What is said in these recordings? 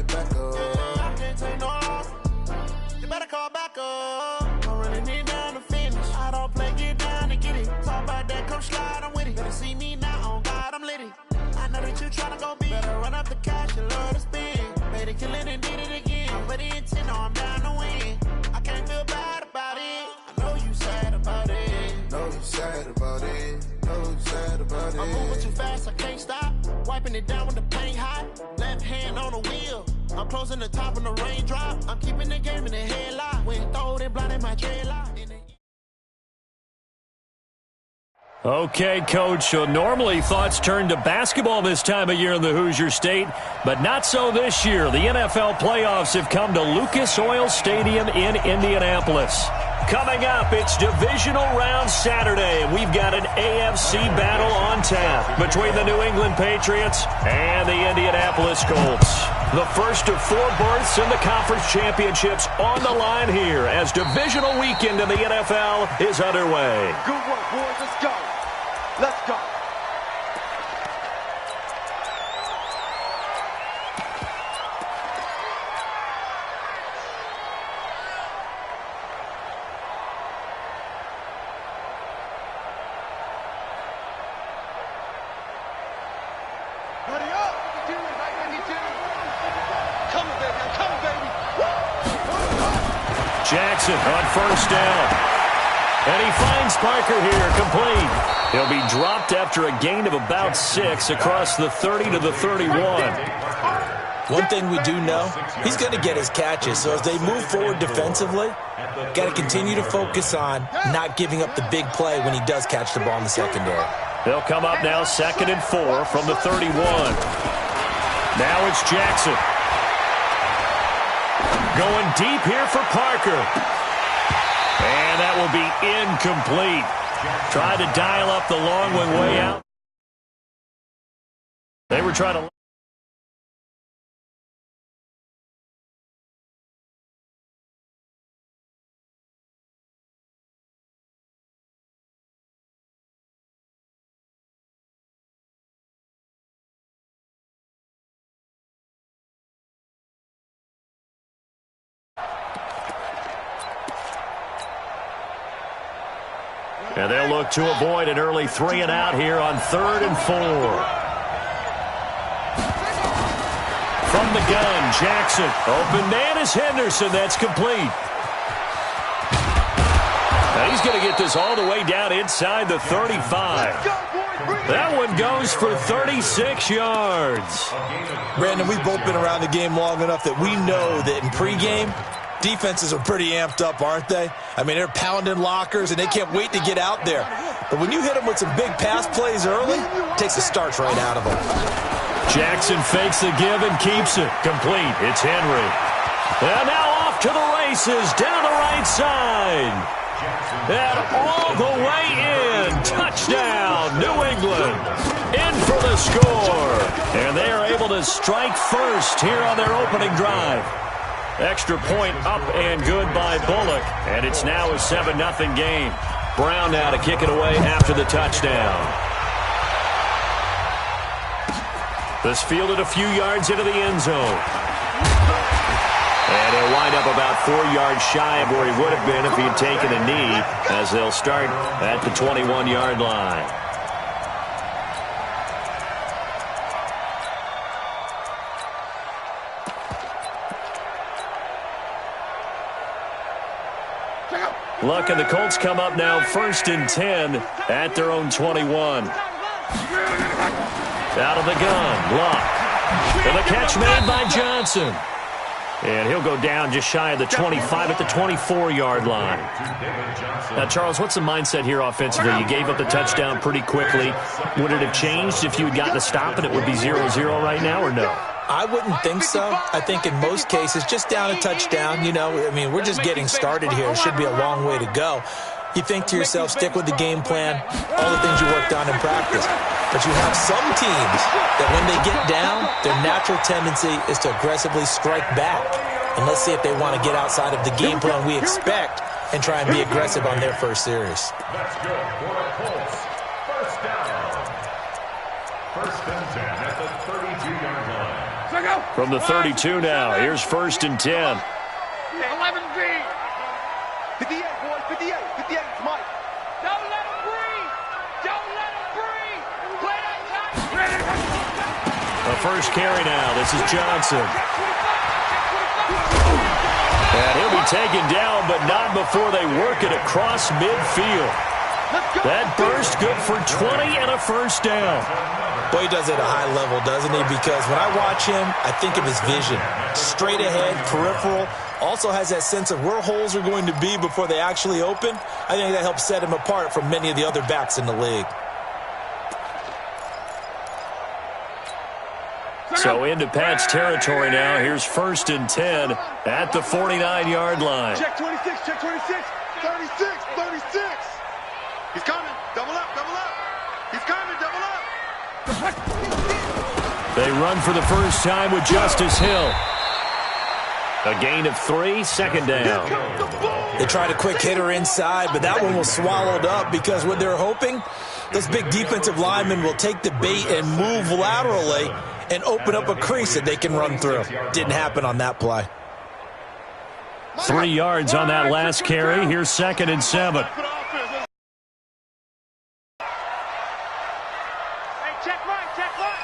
get back up. I can't take no loss. You better call back up. I'm running it down to finish. I don't play, get down to get it. Talk about that, come slide, I'm with it. Better see me now, on God, I'm litty. I know that you tryna go big. Better run up the cash, you love to spin. Made it killing and did it again. But the intent, no, I'm down to win. I can't feel bad about it. I know you sad about it. Know you sad about it. Know you sad about it. I'm moving too fast, I can't stop. Wiping it down with the paint hot. Left hand on the wheel. I'm closing the top when the raindrop. I'm keeping the game in the headlock. When throw it, blinding my dreadlock. Okay, Coach, so normally thoughts turn to basketball this time of year in the Hoosier State, but not so this year. The NFL playoffs have come to Lucas Oil Stadium in Indianapolis. Coming up, it's Divisional Round Saturday. We've got an AFC battle on tap between the New England Patriots and the Indianapolis Colts. The first of 4 berths in the conference championships on the line here as divisional weekend in the NFL is underway. Good work, boys. Let's go. Let's go. Ready up. Coming, baby. I'm coming, baby. Jackson on first down. And he finds Parker here, complete. He'll be dropped after a gain of about 6 across the 30 to the 31. One thing we do know, he's going to get his catches. So as they move forward defensively, got to continue to focus on not giving up the big play when he does catch the ball in the secondary. They'll come up now 2nd and 4 from the 31. Now it's Jackson. Going deep here for Parker. And that will be incomplete. Tried to dial up the long one way out. They were trying to... And they'll look to avoid an early 3 and out here on 3rd and 4. From the gun, Jackson. Open man is Henderson. That's complete. Now he's going to get this all the way down inside the 35. That one goes for 36 yards. Brandon, we've both been around the game long enough that we know that in pregame, defenses are pretty amped up, aren't they? I mean, they're pounding lockers, and they can't wait to get out there. But when you hit them with some big pass plays early, it takes the starch right out of them. Jackson fakes the give and keeps it. Complete. It's Henry. And now off to the races down the right side. And all the way in. Touchdown, New England. In for the score. And they are able to strike first here on their opening drive. Extra point up and good by Bullock. And it's now a 7-0 game. Brown now to kick it away after the touchdown. This fielded a few yards into the end zone. And he'll wind up about 4 yards shy of where he would have been if he had taken a knee, as they'll start at the 21-yard line. Luck and the Colts come up now 1st and 10 at their own 21. Out of the gun, Luck. And the catch made by Johnson. And he'll go down just shy of the 25 at the 24-yard line. Now, Charles, what's the mindset here offensively? You gave up the touchdown pretty quickly. Would it have changed if you had gotten a stop and it would be 0-0 right now, or no? I wouldn't think so. I think in most cases, just down a touchdown, you know, I mean, we're just getting started here. It should be a long way to go. You think to yourself, stick with the game plan, all the things you worked on in practice. But you have some teams that when they get down, their natural tendency is to aggressively strike back. And let's see if they want to get outside of the game plan we expect and try and be aggressive on their first series. Let's go for the Colts. First down. 1st and 10 at the 32-yard line. From the 32 now, here's 1st and 10. 11B. 58, boys. 58. 58. Mike. Don't let him breathe. Don't let him breathe. Play that tight. The first carry now. This is Johnson. And he'll be taken down, but not before they work it across midfield. That burst good for 20 and a first down. Boy, he does it at a high level, doesn't he? Because when I watch him, I think of his vision. Straight ahead, peripheral. Also has that sense of where holes are going to be before they actually open. I think that helps set him apart from many of the other backs in the league. So into Pat's territory now. Here's 1st and 10 at the 49-yard line. Check 26. Check 26. 36. 36. He's coming. Double up. Double up. He's coming. Double up. They run for the first time with Justice Hill. A gain of 3, 2nd down. They tried a quick hitter inside, but that one was swallowed up because what they're hoping, those big defensive linemen will take the bait and move laterally and open up a crease that they can run through. Didn't happen on that play. 3 yards on that last carry. Here's 2nd and 7. Hey, check right. Check right.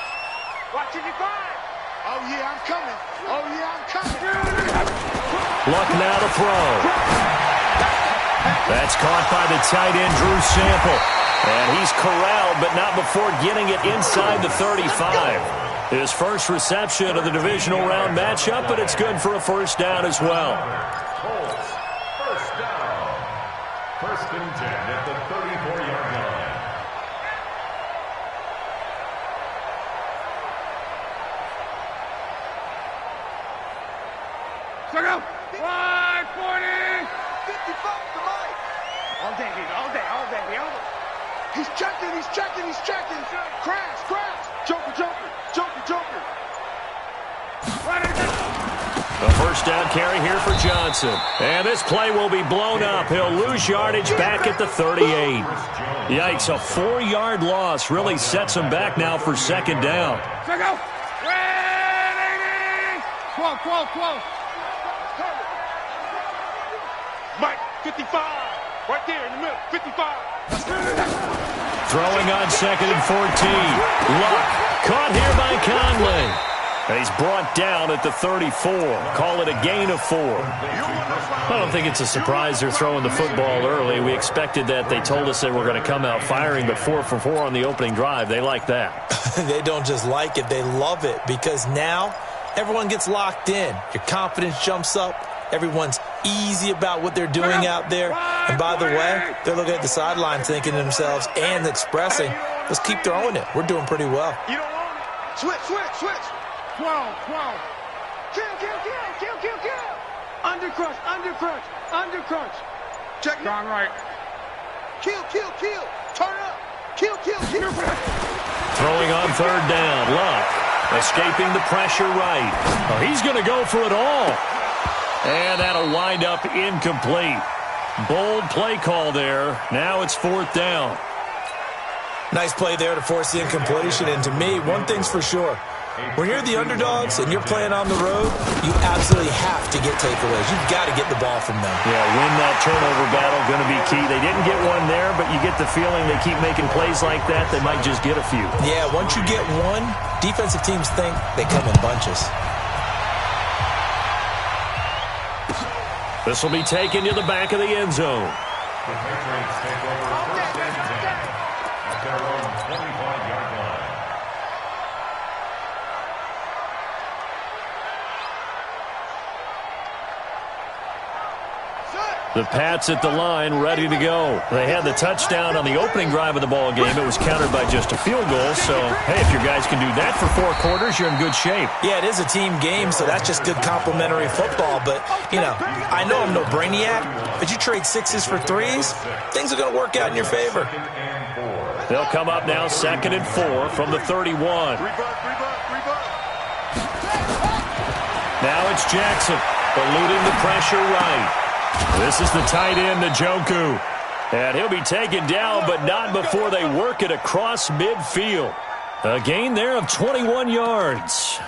Watch it, 5. Oh, yeah, I'm coming. Oh, yeah, I'm coming. Luck now to throw. That's caught by the tight end, Drew Sample. And he's corralled, but not before getting it inside the 35. His first reception of the divisional round matchup, but it's good for a first down as well. Colts, first down. 1st and 10 at the 34-yard line. Check out. 540. 55 to Mike. All day, baby. All day. All day. All day. He's checking. He's checking. He's checking. Crash. Crash. Joker. Joker. Joker. Joker. A first down carry here for Johnson. And this play will be blown up. He'll lose yardage back at the 38. Yikes, a 4-yard loss really sets him back now for 2nd down. Check out. 12. Mike, 55. Right there in the middle. 55. Throwing on 2nd and 14. Luck caught here by Conley. And he's brought down at the 34. Call it a gain of 4. I don't think it's a surprise they're throwing the football early. We expected that. They told us they were going to come out firing, but 4 for 4 on the opening drive. They like that. They don't just like it, they love it, because now everyone gets locked in. Your confidence jumps up. Everyone's easy about what they're doing out there. And by the way, they're looking at the sideline thinking to themselves and expressing, let's keep throwing it. We're doing pretty well. You don't want it. Switch. 12. Kill. Undercrunch. Check. Gone right. Kill. Turn up. Kill. Throwing on 3rd down. Luck escaping the pressure right. Oh, he's going to go for it all. And that'll wind up incomplete. Bold play call there. Now it's 4th down. Nice play there to force the incompletion. And to me, one thing's for sure. When you're the underdogs and you're playing on the road, you absolutely have to get takeaways. You've got to get the ball from them. Yeah, win that turnover battle, going to be key. They didn't get one there, but you get the feeling they keep making plays like that, they might just get a few. Yeah, once you get one, defensive teams think they come in bunches. This will be taken to the back of the end zone. The Patriots take over 1st and 10 at their own 25-yard line. The Pats at the line, ready to go. They had the touchdown on the opening drive of the ball game. It was countered by just a field goal. So, hey, if your guys can do that for 4 quarters, you're in good shape. Yeah, it is a team game, so that's just good complimentary football. But, you know, I know I'm no brainiac, but you trade 6s for 3s, things are going to work out in your favor. They'll come up now 2nd and 4 from the 31. Now it's Jackson, eluding the pressure right. This is the tight end, Njoku. And he'll be taken down, but not before they work it across midfield. A gain there of 21 yards.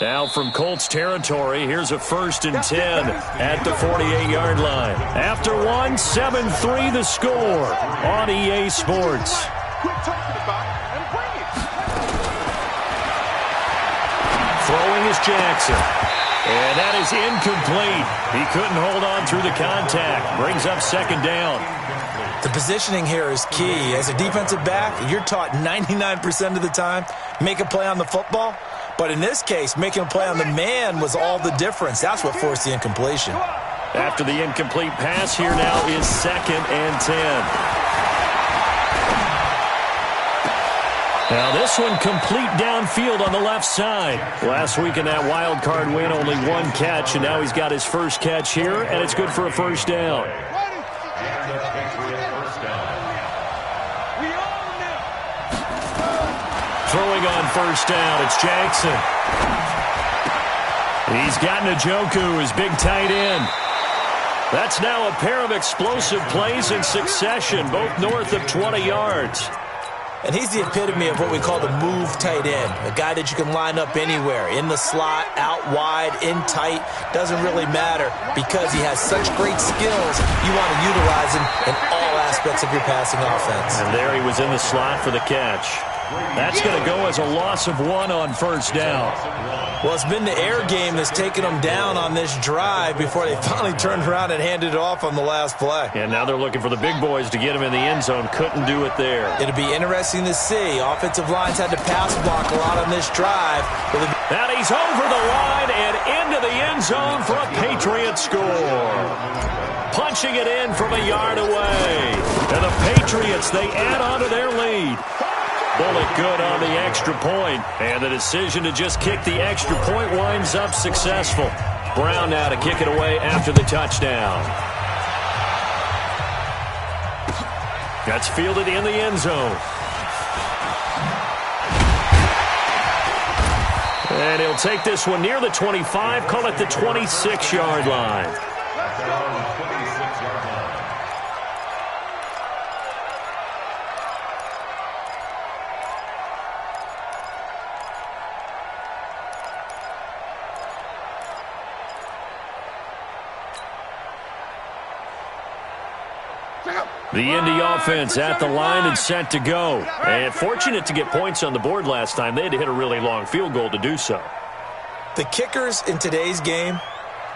Now from Colts territory, here's a 1st and 10 at the 48-yard line. After one, 7-3 the score on EA Sports. Quit talking about it and bring it. Throwing is Jackson. And that is incomplete. He couldn't hold on through the contact. Brings up 2nd down. The positioning here is key. As a defensive back, you're taught 99% of the time, make a play on the football. But in this case, making a play on the man was all the difference. That's what forced the incompletion. After the incomplete pass, here now is 2nd and 10. Now this one complete downfield on the left side. Last week in that wild card win, only 1 catch, and now he's got his first catch here, and it's good for a 1st down. Throwing on 1st down, it's Jackson. He's got Njoku, his big tight end. That's now a pair of explosive plays in succession, both north of 20 yards. And he's the epitome of what we call the move tight end, a guy that you can line up anywhere, in the slot, out wide, in tight, doesn't really matter because he has such great skills. You want to utilize him in all aspects of your passing offense. And there he was in the slot for the catch. That's going to go as a loss of 1 on 1st down. Well, it's been the air game that's taken them down on this drive before they finally turned around and handed it off on the last play. And now they're looking for the big boys to get him in the end zone. Couldn't do it there. It'll be interesting to see. Offensive lines had to pass block a lot on this drive. And he's over the line and into the end zone for a Patriot score. Punching it in from a yard away. And the Patriots, they add on to their lead. Bullet good on the extra point, and the decision to just kick the extra point winds up successful. Brown now to kick it away after the touchdown. That's fielded in the end zone. And he'll take this one near the 25, call it the 26-yard line. The Indy offense at the line and set to go. And fortunate to get points on the board last time. They had to hit a really long field goal to do so. The kickers in today's game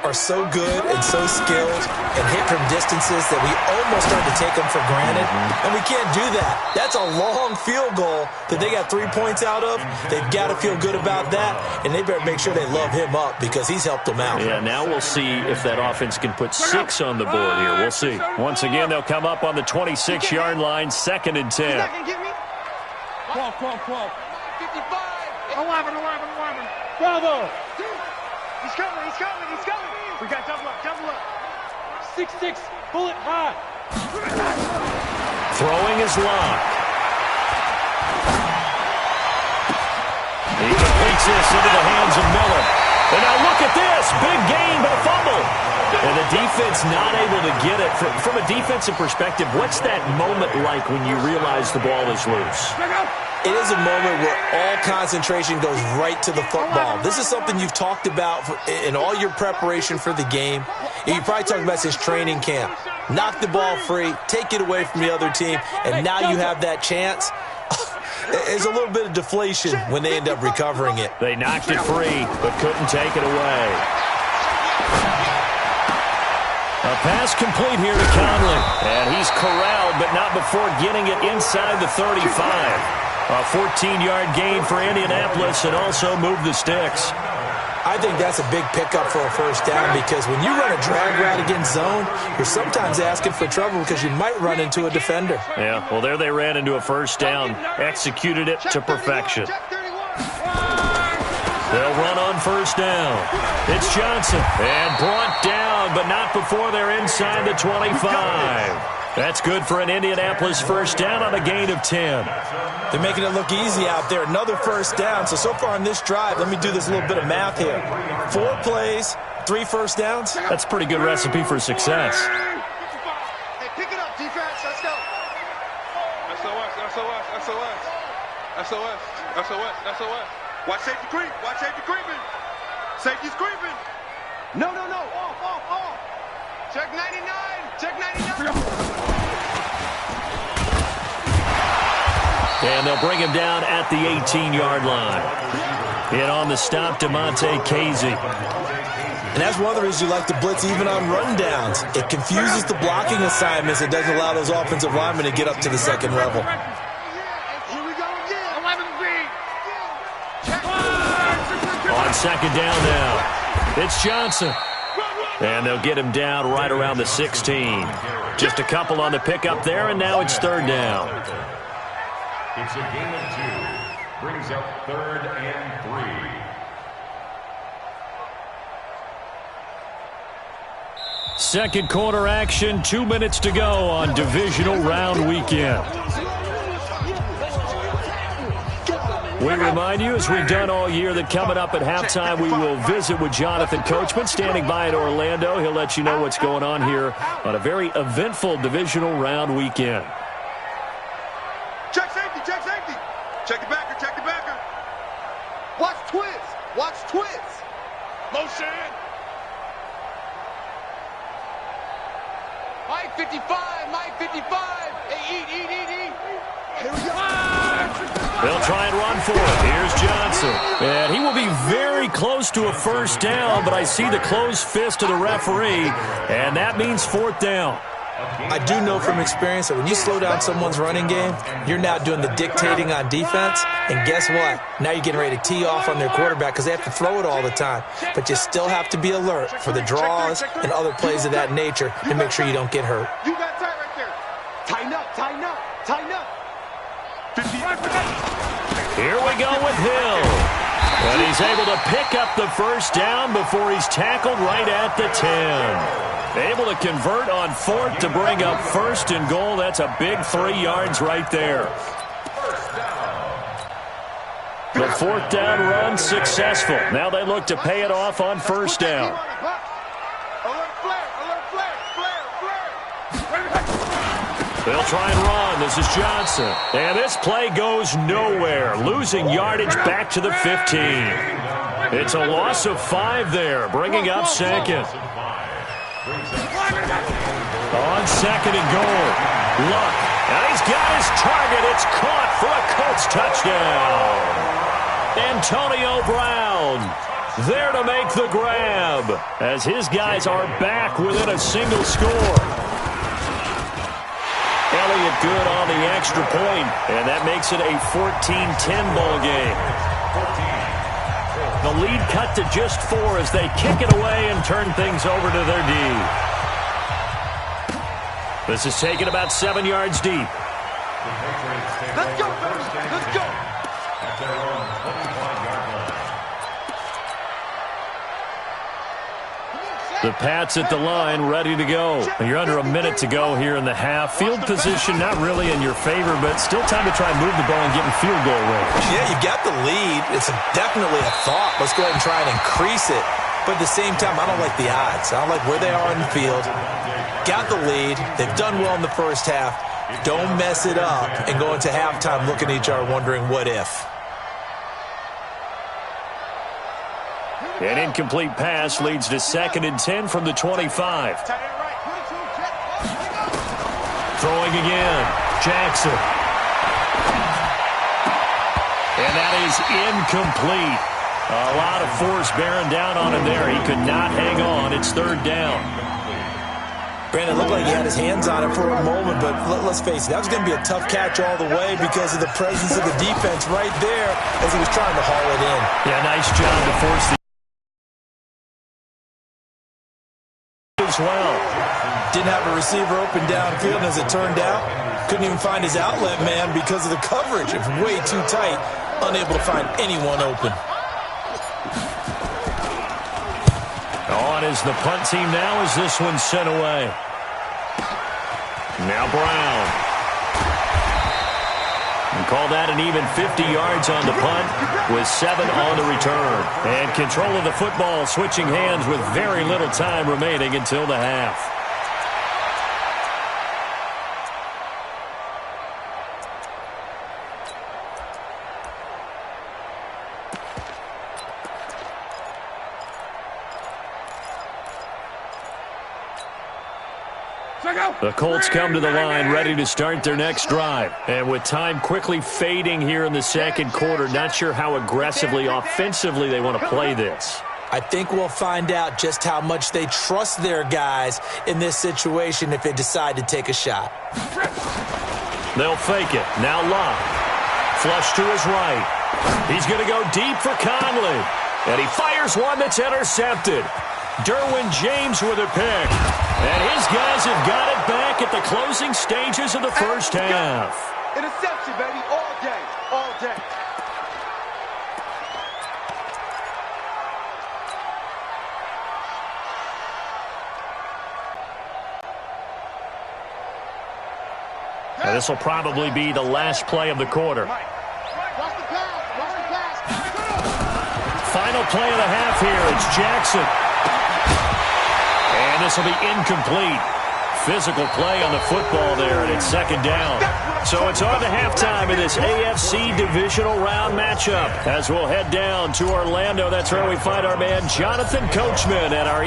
are so good and so skilled and hit from distances that we almost start to take them for granted. And we can't do that. That's a long field goal that they got 3 points out of. They've got to feel good about that, and they better make sure they love him up because he's helped them out. Yeah, now we'll see if that offense can put 6 on the board here. We'll see. Once again, they'll come up on the 26-yard line, 2nd and 10. 12, 55. 11. Bravo. He's coming. We got double up. 6-6, bullet high. Throwing is locked. He completes this into the hands of Miller. And now look at this. Big gain, but a fumble. And the defense not able to get it. From a defensive perspective, what's that moment like when you realize the ball is loose? It is a moment where all concentration goes right to the football. This is something you've talked about in all your preparation for the game. You probably talked about since training camp. Knock the ball free, take it away from the other team, and now you have that chance. There's a little bit of deflation when they end up recovering it. They knocked it free, but couldn't take it away. A pass complete here to Conley. And he's corralled, but not before getting it inside the 35. A 14-yard gain for Indianapolis and also move the sticks. I think that's a big pickup for a 1st down because when you run a drag route against zone, you're sometimes asking for trouble because you might run into a defender. Yeah, well, there they ran into a 1st down, executed it to perfection. They'll run on 1st down. It's Johnson, and brought down, but not before they're inside the 25. That's good for an Indianapolis 1st down on a gain of 10. They're making it look easy out there. Another 1st down. So far on this drive, let me do this little bit of math here. 4 plays, 3 1st downs. That's a pretty good recipe for success. Hey, pick it up, defense. Let's go. SOS. Watch safety creep. Safety's creeping. No. Off. Check 99. Check 99. And they'll bring him down at the 18-yard line. And on the stop, DeMonte Casey. And that's one of the reasons you like to blitz even on rundowns. It confuses the blocking assignments. It doesn't allow those offensive linemen to get up to the second level. Here we go again. 11B. On second down now, it's Johnson. And they'll get him down right around the 16. Just a couple on the pickup there, and now it's third down. It's a gain of 2. Brings up 3rd and 3. Second quarter action, 2 minutes to go on divisional round weekend. We remind you, as we've done all year, that coming up at halftime, we will visit with Jonathan Coachman, standing by in Orlando. He'll let you know what's going on here on a very eventful divisional round weekend. Check safety. Check the backer. Watch twist. Motion. Mike 55. Hey, eat. Here we go. They'll try and run for it. Here's Johnson. And he will be very close to a first down, but I see the closed fist of the referee, and that means fourth down. I do know from experience that when you slow down someone's running game, you're now doing the dictating on defense, and guess what? Now you're getting ready to tee off on their quarterback because they have to throw it all the time. But you still have to be alert for the draws and other plays of that nature to make sure you don't get hurt. You got tight right there. Tighten up. Here we go with Hill. And he's able to pick up the first down before he's tackled right at the 10. Able to convert on fourth to bring up first and goal. That's a big 3 yards right there. The fourth down run successful. Now they look to pay it off on first down. They'll try and run. This is Johnson. And this play goes nowhere. Losing yardage back to the 15. It's a loss of 5 there, bringing up second. On second and goal. Luck. And he's got his target. It's caught for a Colts touchdown. Antonio Brown there to make the grab as his guys are back within a single score. Elliott good on the extra point, and that makes it a 14-10 ball game. The lead cut to just 4 as they kick it away and turn things over to their D. This is taken about 7 yards deep. Let's go, baby. Let's go. At their own 25-yard line. The Pats at the line, ready to go. You're under a minute to go here in the half. Field position not really in your favor, but still time to try and move the ball and get in field goal range. Yeah, you've got the lead. It's definitely a thought. Let's go ahead and try and increase it. But at the same time, I don't like the odds. I don't like where they are in the field. Got the lead. They've done well in the first half. Don't mess it up and go into halftime looking at each other wondering what if. An incomplete pass leads to 2nd and 10 from the 25. Throwing again. Jackson. And that is incomplete. A lot of force bearing down on him there. He could not hang on. It's 3rd down. Brandon, it looked like he had his hands on it for a moment, but let's face it, that was going to be a tough catch all the way because of the presence of the defense right there as he was trying to haul it in. Yeah, nice job to force the as well. Didn't have a receiver open downfield, and as it turned out, couldn't even find his outlet man because of the coverage. It was way too tight, unable to find anyone open. On is the punt team now as this one's sent away. Now Brown. And call that an even 50 yards on the punt with 7 on the return. And control of the football switching hands with very little time remaining until the half. The Colts come to the line ready to start their next drive. And with time quickly fading here in the second quarter, not sure how aggressively, offensively they want to play this. I think we'll find out just how much they trust their guys in this situation if they decide to take a shot. They'll fake it. Now Love. Flush to his right. He's going to go deep for Conley. And he fires one that's intercepted. Derwin James with a pick. And his guys have got it back at the closing stages of the first half. Interception, baby, all day, all day. And this will probably be the last play of the quarter. Watch the pass, watch the pass. Final play of the half here. It's Jackson. And this will be incomplete. Physical play on the football there, and it's second down. So it's on to halftime in this AFC divisional round matchup. As we'll head down to Orlando, that's where we find our man Jonathan Coachman at our